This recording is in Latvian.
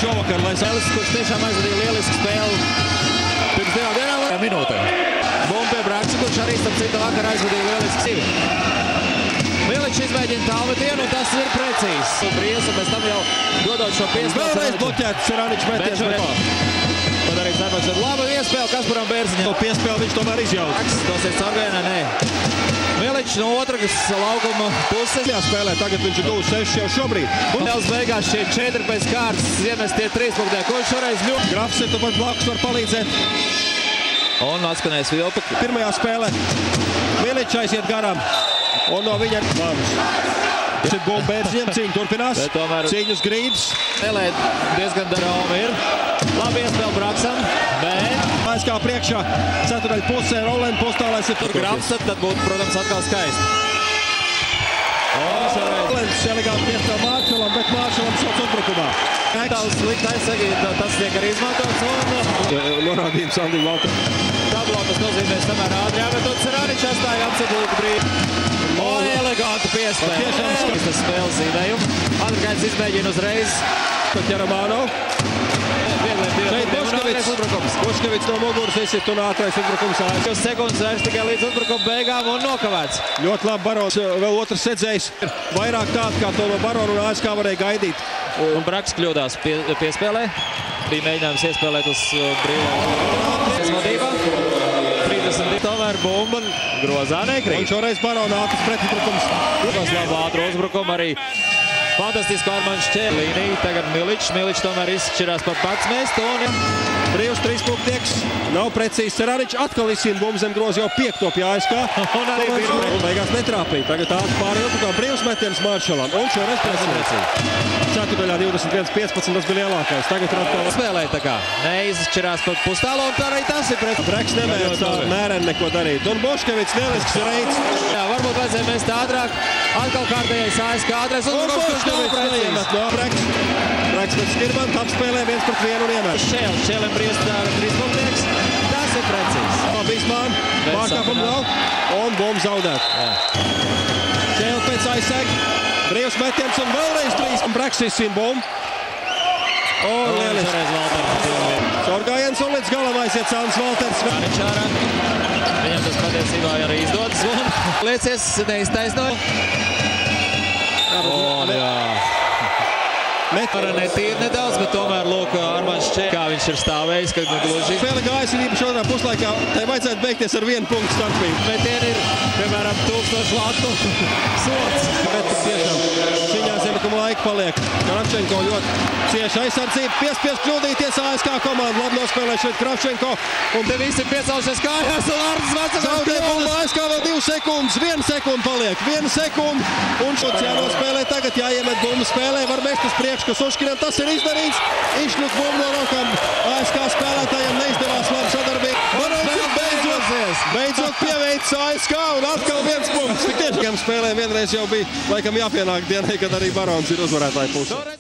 šovakar, lai Spēles, kurš tiešām aizvadīja lielisku spēli pirms 2 dienām minūtēm. Bumba pie Braksa, kurš arī starp citu vakar aizvadīja lielisku sivi. Miličs izmēģina tālmetienu, un tas ir precīzs. Bries, un pēc tam jau dodot šo piespēli. vēlreiz bloķēt Ceraničs metiens. Padarīts darbs ar labu iespēju Kasparam Bērziņam. To piespēli viņš tomēr izjauta. Braksa dosies caurgājienā, nē. Miličs no otras laukuma puses. Spēlē, tagad viņš ir guvis 6 jau šobrīd. Spēles beigās šie 4 pēc kārtas iemestie 3 punktē. Ko viņš šoreiz ļūt? Grafs ir tāpat blakus var palīdzēt. Un atskanēs vilpa. Pirmajā spēlē Miličs aiziet garām. Un no viņa vārus. Šeit Bumba Bērziņam cīņa turpinās. Cīņas grīdas. Spēlē diezgan darāma ir. Labi iespēle Braksam. Bet ASK priekšā. Ceturdaļa pusē. Rolēna postālēs ir tur Grafs, tad būtu, protams, atkal skaisti. Rolēns elegāti piespēl Mārčelam, bet Mārčelam sauc uzbrukumā. Tāls sliktais, tas tiek arī izmantots. Norādījums Andim Valteram. Tablo tas nozīmē samērā ātri jāmet, un Ceraničs atstāja apsablūku brīdi. Eleganti piespēle. Tas spēles zīmējumu. Andrgaits izmēģina uzreiz. Ķeramāno. Uzbrukums. Boškevits no muguras izsit un ātrais uzbrukums ASK. 2 sekundes vairs tikai līdz uzbrukuma beigām un nokavēts. Ļoti labi Barons. Vēl otrs sedzējs. Vairāk tādu, kā to no Barona un ASK varēja gaidīt. Un Braks kļūdās piespēlē. Bija mēģinājums iespēlēt uz brīvā vadībā. 32. Tomēr Bumba grozā nekrīt. Un šoreiz Barona ātris pretuzbrukums. Tas labi ātru uzbrukumu arī. Fantastiski Armands šķēr līniju. Tagad Miličs. Miličs tomēr izšķirās par pats mest. Brīvs 3 punktieks. Nav precīzi. Ceraničs atkal izsīna bumbu zem groza jau 5. pie ASK. Un arī pirmais. Beigās netrāpīja. Tagad ātri pāri ilgākā brīvs metiens Mārčelam. Un šoreiz precīzi. Ceturdaļā 21-15 tas bija lielākais. Tagad ir atkal spēlē tā kā. Neizšķirās par pustālu un tā arī tas ir pret. Breks nemēģina tā mēreni neko darīt. Un Boškevits lielisks reids. Jā, varbūt vajadzēja mest ātrāk. Atkal kārtējais ASK ātrais uzbrukums. Breks pēc Skirbanta apspēlē 1-1 un iemet. Šķēlem Briestāra 3 punktieks. Tas ir precīzi. Bīsmān, pārkāpumu nav. Un bumba zaudēt. Šķēl pēc aizseg. Brīvs metiens un vēlreiz 3. Breks izsīna bumbu. Un lieliski. Caurgājiens un līdz galam aiziet Sāns Valters. Viņam tas patiesībā arī izdodas. Liecies neiztaisnoja. Metara netīri nedaudz, bet tomēr lūk Armands šķēr, kā viņš ir stāvējis, kad gluži. Spēle gājas ir īpaši otrā puslaikā, tai vajadzētu beigties ar 1 punktu starpību. Metieni ir, piemēram, 1000 latu sots. Bet tiešām cīņā zem laika paliek. Kravčenko ļoti cieši aizsardzība. Piespies kļūdīties ASK komanda. Labi nospēlē šeit Kravčenko. Un te visi piecaušies kājās un Arns Vecams. Zaudē bumbu ASK vēl 2 sekundes. 1 sekunde paliek. 1 sekunde. Un šots jānospēlē tagad. Jāiemet bumbu spēlē. Var mest uz priekšu, kas Oškinam tas ir izdarīts. Izšļūt bumbu no rokām. ASK spēlētājiem neizdevās labi sadarbība. Beidzot pieveicis ASK un atkal 1 punkts. Tik tiešām spēlē vienreiz jau bija laikam jāpienāk dienai, kad arī Barons ir uzvarētāja pusē.